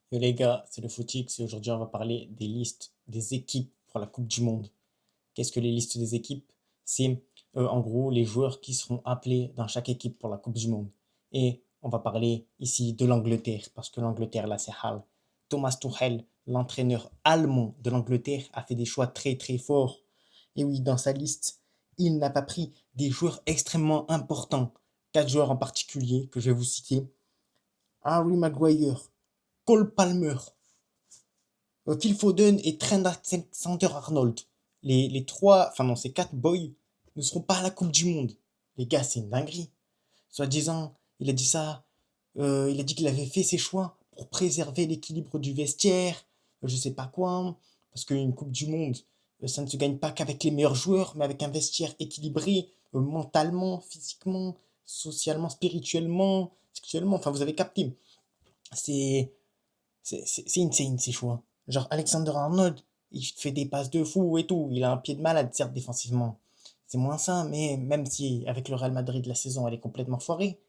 Yo les gars, c'est le Footix et aujourd'hui on va parler des listes des équipes pour la Coupe du Monde. Qu'est-ce que les listes des équipes? C'est en gros les joueurs qui seront appelés dans chaque équipe pour la Coupe du Monde. Et on va parler ici de l'Angleterre parce que l'Angleterre là c'est Hal. Thomas Tuchel, l'entraîneur allemand de l'Angleterre, a fait des choix très très forts. Et oui, dans sa liste, il n'a pas pris des joueurs extrêmement importants. Quatre joueurs en particulier que je vais vous citer. Harry Maguire, Cole Palmer, Phil Foden et Trent Alexander-Arnold. Les trois, enfin non, ces quatre boys ne seront pas à la Coupe du Monde. Les gars, c'est une dinguerie. Soi-disant, il a dit ça, il a dit qu'il avait fait ses choix pour préserver l'équilibre du vestiaire, je sais pas quoi, parce qu'une Coupe du Monde, ça ne se gagne pas qu'avec les meilleurs joueurs, mais avec un vestiaire équilibré, mentalement, physiquement, socialement, spirituellement, sexuellement, enfin vous avez capté. C'est c'est insane ces choix. Genre Alexander Arnold, il fait des passes de fou et tout. Il a un pied de malade, certes, défensivement. C'est moins ça, mais même si avec le Real Madrid, la saison, elle est complètement foirée,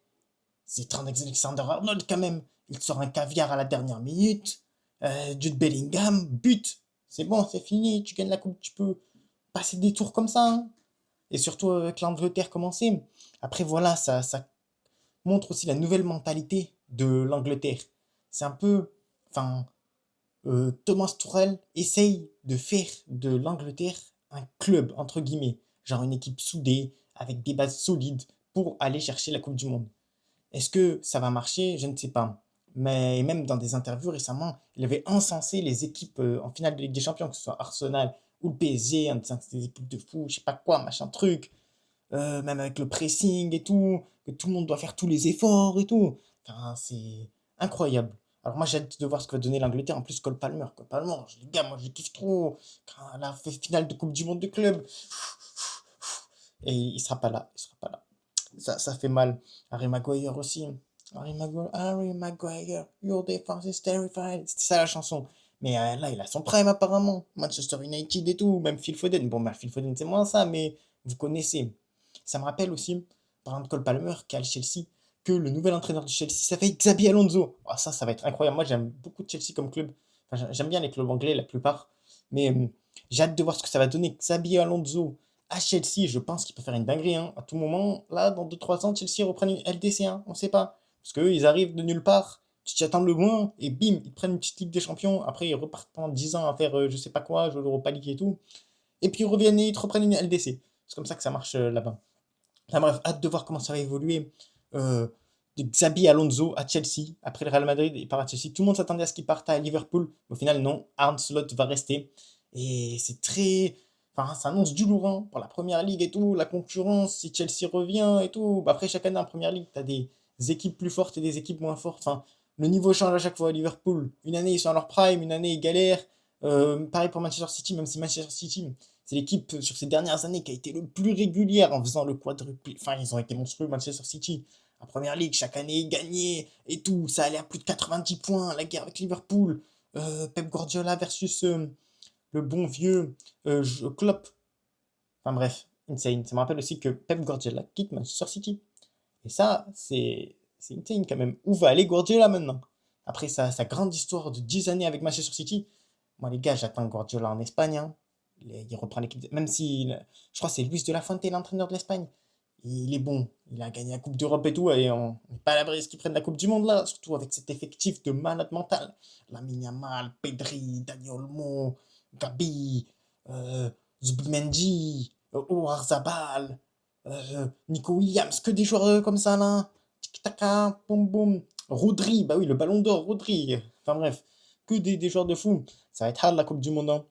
c'est Trent Alexander Arnold quand même. Il sort un caviar à la dernière minute. Jude Bellingham, but. C'est bon, c'est fini. Tu gagnes la coupe, tu peux passer des tours comme ça, hein. Et surtout avec l'Angleterre commencée. Après, voilà, ça montre aussi la nouvelle mentalité de l'Angleterre. C'est un peu. Enfin, Thomas Tuchel essaye de faire de l'Angleterre un club, entre guillemets, genre une équipe soudée, avec des bases solides, pour aller chercher la Coupe du Monde. Est-ce que ça va marcher? Je ne sais pas. Mais même dans des interviews récemment, il avait encensé les équipes en finale de Ligue des Champions, que ce soit Arsenal ou le PSG, en disant que c'était des équipes de fou, je sais pas quoi, machin truc. Même avec le pressing et tout, que tout le monde doit faire tous les efforts et tout. Enfin, c'est incroyable. Alors moi j'ai hâte de voir ce que va donner l'Angleterre. En plus Cole Palmer, Cole Palmer, les gars, moi je kiffe trop. Quand la finale de Coupe du Monde de club. Et il sera pas là, il sera pas là. Ça fait mal. Harry Maguire aussi. Harry Maguire, your defense is terrified. C'était ça la chanson. Mais là, il a son prime apparemment. Manchester United et tout. Même Phil Foden. Bon, bah, Phil Foden, c'est moins ça, mais vous connaissez. Ça me rappelle aussi, par exemple, Cole Palmer, qui a le Chelsea, que le nouvel entraîneur du Chelsea s'appelle Xabi Alonso. Ah, ça va être incroyable. Moi, j'aime beaucoup Chelsea comme club. Enfin, j'aime bien les clubs anglais, la plupart. Mais j'ai hâte de voir ce que ça va donner. Xabi Alonso à Chelsea, je pense qu'il peut faire une dinguerie, hein. À tout moment, là, dans 2 3 ans, Chelsea reprennent une LDC, hein. On ne sait pas. Parce qu'eux, ils arrivent de nulle part. Tu t'y attends le moins, et bim, ils prennent une petite Ligue des Champions. Après, ils repartent pendant 10 ans à faire je sais pas quoi, jouer l'Europa League et tout. Et puis ils reviennent et ils te reprennent une LDC. C'est comme ça que ça marche là-bas. Enfin bref, hâte de voir comment ça va évoluer. Euh, de Xabi Alonso à Chelsea, après le Real Madrid, il part à Chelsea. Tout le monde s'attendait à ce qu'il parte à Liverpool. Au final, non. Arne Slot va rester. Et c'est très. Enfin, ça annonce du lourd, hein, pour la première ligue et tout. La concurrence, si Chelsea revient et tout. Bah, après, chaque année en première ligue, tu as des équipes plus fortes et des équipes moins fortes. Enfin, le niveau change à chaque fois à Liverpool. Une année, ils sont à leur prime, une année, ils galèrent. Pareil pour Manchester City, même si Manchester City, c'est l'équipe sur ces dernières années qui a été le plus régulière en faisant le quadruplé. Enfin, ils ont été monstrueux, Manchester City. En première ligue, chaque année, ils gagnaient et tout. Ça allait à plus de 90 points, la guerre avec Liverpool. Pep Guardiola versus le bon vieux Klopp. Enfin bref, insane. Ça me rappelle aussi que Pep Guardiola quitte Manchester City. Et ça, c'est insane quand même. Où va aller Guardiola maintenant? Après sa grande histoire de 10 années avec Manchester City, moi les gars, j'attends Guardiola en Espagne, hein. Il reprend l'équipe, même si je crois que c'est Luis de la Fuente, l'entraîneur de l'Espagne. Il est bon, il a gagné la Coupe d'Europe et tout, et on n'est pas à l'abri qu'ils prennent la Coupe du Monde là, surtout avec cet effectif de malade mental. Lamine Yamal, Pedri, Dani Olmo, Gabi, Zubimendi, Oyarzabal, Nico Williams, que des joueurs comme ça là. Tiki-taka, boum boum. Rodri, bah oui, le ballon d'or, Rodri. Enfin bref, que des joueurs de fou. Ça va être hard la Coupe du Monde, hein,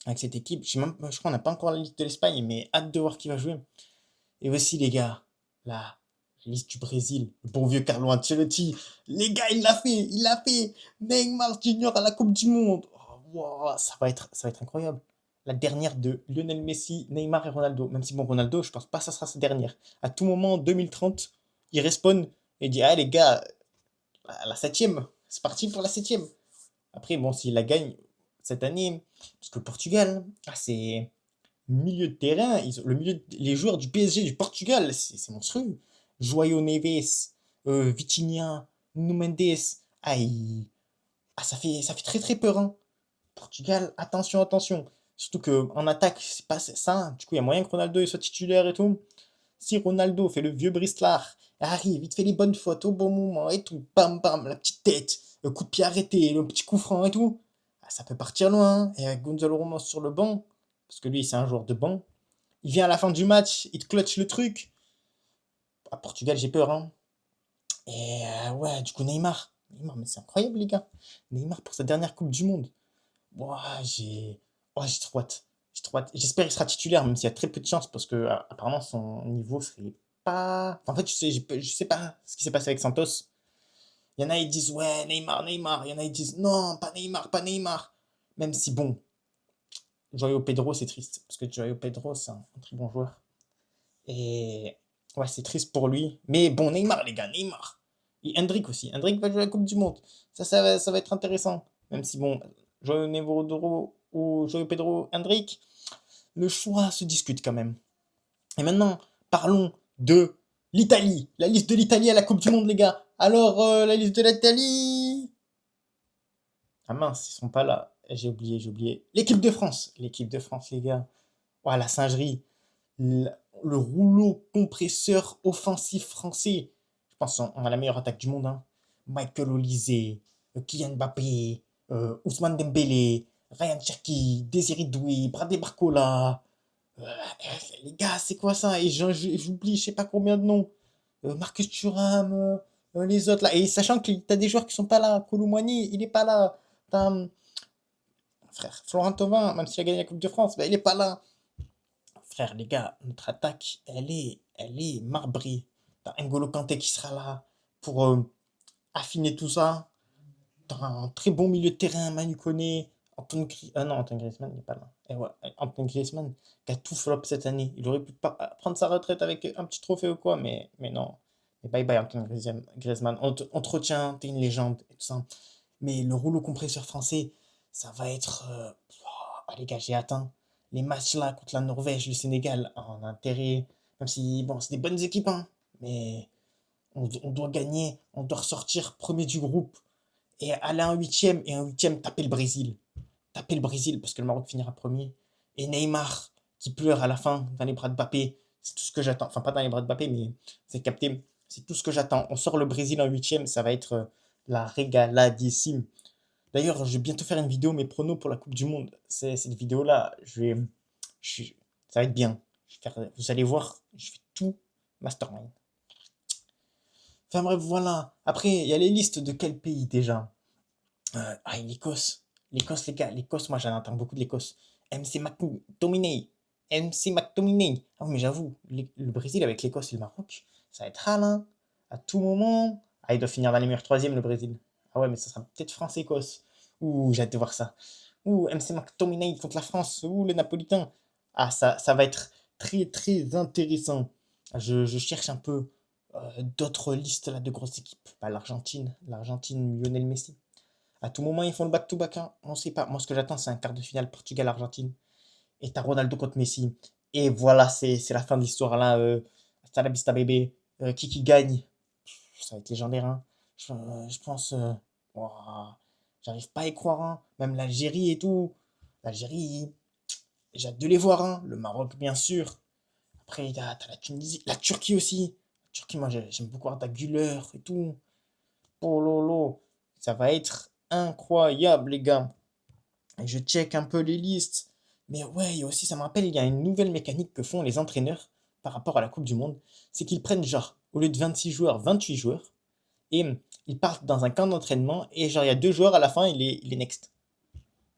avec cette équipe. Je crois qu'on n'a pas encore la liste de l'Espagne, mais hâte de voir qui va jouer. Et aussi, les gars, la liste du Brésil, le bon vieux Carlo Ancelotti. Les gars, il l'a fait, il l'a fait. Neymar Junior à la Coupe du Monde. Oh, wow, ça va être incroyable. La dernière de Lionel Messi, Neymar et Ronaldo. Même si, bon, Ronaldo, je pense pas que ça sera sa dernière. À tout moment, en 2030, il respawn et dit, ah les gars, la septième, c'est parti pour la septième. Après, bon, s'il la gagne cette année, parce que le Portugal, c'est milieu de terrain, les joueurs du PSG du Portugal, c'est monstrueux. Joao Neves, Vitinha, Nuno Mendes, ah, Ah, ça fait très très peur, hein. Portugal, attention, attention. Surtout qu'en attaque, c'est pas ça. Du coup, il y a moyen que Ronaldo il soit titulaire et tout. Si Ronaldo fait le vieux Bristlar, arrive, il te fait les bonnes fautes au bon moment et tout, bam bam, la petite tête, le coup de pied arrêté, le petit coup franc et tout, ah, ça peut partir loin, hein. Et avec Gonzalo Ramos sur le banc, parce que lui c'est un joueur de banc, il vient à la fin du match, il te clutch le truc. À Portugal, j'ai peur, hein. Et ouais, du coup, Neymar. Neymar, mais c'est incroyable, les gars. Neymar pour sa dernière Coupe du Monde. Ouah, j'ai trop hâte. J'ai trop hâte. J'espère qu'il sera titulaire, même s'il y a très peu de chances, parce que apparemment son niveau serait pas. Enfin, en fait, je sais pas ce qui s'est passé avec Santos. Il y en a, ils disent ouais, Neymar, Neymar. Il y en a, ils disent non, pas Neymar, pas Neymar. Même si, bon, Joao Pedro, c'est triste, parce que Joao Pedro, c'est un très bon joueur. Et ouais, c'est triste pour lui. Mais bon, Neymar, les gars, Neymar. Et Hendrik aussi. Hendrik va jouer la Coupe du Monde. Ça va être intéressant. Même si, bon, Joao Nevodoro ou Joao Pedro Hendrik, le choix se discute quand même. Et maintenant, parlons de l'Italie. La liste de l'Italie à la Coupe du Monde, les gars. Alors, la liste de l'Italie. Ah mince, ils sont pas là. J'ai oublié, j'ai oublié. L'équipe de France. L'équipe de France, les gars. Oh, la singerie. Le, le rouleau compresseur offensif français. Je pense qu'on a la meilleure attaque du monde, hein. Michael Olise, Kylian Mbappé, Ousmane Dembélé, Ryan Cherki, Désiré Doué, Bradley Barcola. Les gars, c'est quoi ça? Et j'oublie, je sais pas combien de noms. Marcus Thuram, les autres là. Et sachant que t'as des joueurs qui sont pas là. Koulibaly, il est pas là. T'as, frère, Florent Thauvin, même s'il a gagné la Coupe de France, bah, il est pas là. Frère, les gars, notre attaque, elle est marbrée. T'as N'Golo Kanté qui sera là pour affiner tout ça. T'as un très bon milieu de terrain, Manu Koné, non, Antoine Griezmann, il n'est pas là. Et ouais, Antoine Griezmann, qui a tout flop cette année. Il aurait pu prendre sa retraite avec un petit trophée ou quoi, mais non. Et bye bye, Antoine Griezmann. On te retient, t'es une légende et tout ça. Mais le rouleau compresseur français, ça va être. Oh, les gars, j'ai atteint. Les matchs là contre la Norvège, le Sénégal, en intérêt. Même si, bon, c'est des bonnes équipes, hein. Mais on doit gagner, on doit ressortir premier du groupe et aller en huitième, et en huitième, taper le Brésil. Taper le Brésil parce que le Maroc finira premier. Et Neymar qui pleure à la fin dans les bras de Mbappé, c'est tout ce que j'attends. Enfin, pas dans les bras de Mbappé, mais c'est capté. C'est tout ce que j'attends. On sort le Brésil en huitième, ça va être la régaladissime. D'ailleurs, je vais bientôt faire une vidéo, mes pronos pour la Coupe du Monde. Cette vidéo-là, je- ça va être bien. Vous allez voir, je fais tout mastermind. Enfin bref, voilà. Après, il y a les listes de quel pays déjà? L'Écosse. L'Écosse, les gars. L'Écosse, moi, j'en entends beaucoup de l'Écosse. MC McTominay. MC McTominay. Ah, oui, mais j'avoue, le Brésil avec l'Écosse et le Maroc, ça va être rare, hein. À tout moment. Ah, il doit finir dans les meilleurs troisièmes, le Brésil. Ah ouais, mais ça sera peut-être France-Écosse. Ouh, j'ai hâte de voir ça. Ouh, MC McTominay contre la France. Ouh, le Napolitain. Ah, ça va être très, très intéressant. Je cherche un peu d'autres listes là, de grosses équipes. Bah, l'Argentine, Lionel Messi. À tout moment, ils font le back-to-back, hein. On sait pas. Moi, ce que j'attends, c'est un quart de finale Portugal-Argentine. Et t'as Ronaldo contre Messi. Et voilà, c'est la fin de l'histoire là. Hasta la vista, bébé. Qui gagne? Ça va être légendaire, hein. Je pense. Ouah, j'arrive pas à y croire, hein. Même l'Algérie et tout. L'Algérie, j'ai hâte de les voir, hein. Le Maroc, bien sûr. Après, t'as la Tunisie. La Turquie aussi. La Turquie, moi, j'aime beaucoup Arda Güler et tout. Oh lolo. Ça va être incroyable, les gars. Et je check un peu les listes. Mais ouais, il y a aussi, ça me rappelle, il y a une nouvelle mécanique que font les entraîneurs par rapport à la Coupe du Monde. C'est qu'ils prennent genre, au lieu de 26 joueurs, 28 joueurs. Et ils partent dans un camp d'entraînement. Et genre, il y a deux joueurs à la fin, il est next.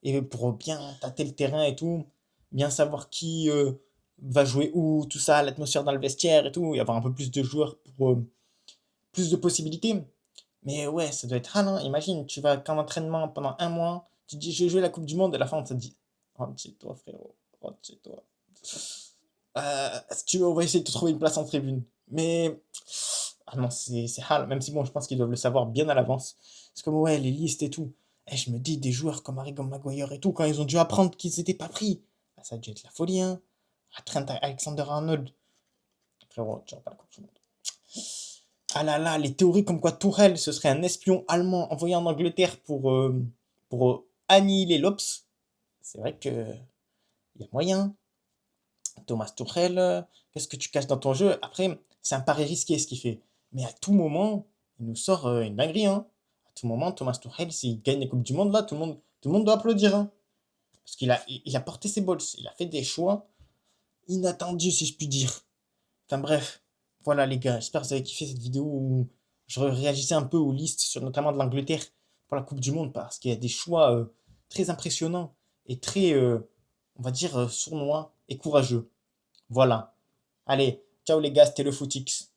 Et pour bien tâter le terrain et tout, bien savoir qui va jouer où, tout ça, l'atmosphère dans le vestiaire et tout, et avoir un peu plus de joueurs pour plus de possibilités. Mais ouais, ça doit être rare, hein. Imagine, tu vas à camp d'entraînement pendant un mois, tu te dis je vais jouer la Coupe du Monde, et à la fin on te dit rentre chez toi, frérot, rentre chez toi. Si tu veux, on va essayer de te trouver une place en tribune. Mais ah non, c'est hal, même si bon, je pense qu'ils doivent le savoir bien à l'avance. C'est comme ouais, les listes et tout. Et je me dis, des joueurs comme Harry Maguire et tout, quand ils ont dû apprendre qu'ils n'étaient pas pris, bah, ça a dû être la folie, hein. À Trent Alexander-Arnold, frérot, tu n'auras pas la Coupe du Monde. Ah là là, les théories comme quoi Tourelle, ce serait un espion allemand envoyé en Angleterre pour annihiler l'Obs. C'est vrai que il y a moyen. Thomas Tuchel, qu'est-ce que tu caches dans ton jeu? Après, c'est un pari risqué ce qu'il fait. Mais à tout moment, il nous sort une dinguerie, hein. À tout moment, Thomas Tuchel, s'il gagne les Coupes du Monde, là, tout le monde doit applaudir, hein. Parce qu'il a porté ses balls. Il a fait des choix inattendus, si je puis dire. Enfin bref, voilà les gars, j'espère que vous avez kiffé cette vidéo où je réagissais un peu aux listes, notamment de l'Angleterre pour la Coupe du Monde, parce qu'il y a des choix très impressionnants et très, on va dire, sournois et courageux. Voilà. Allez, ciao les gars, c'était le Footix.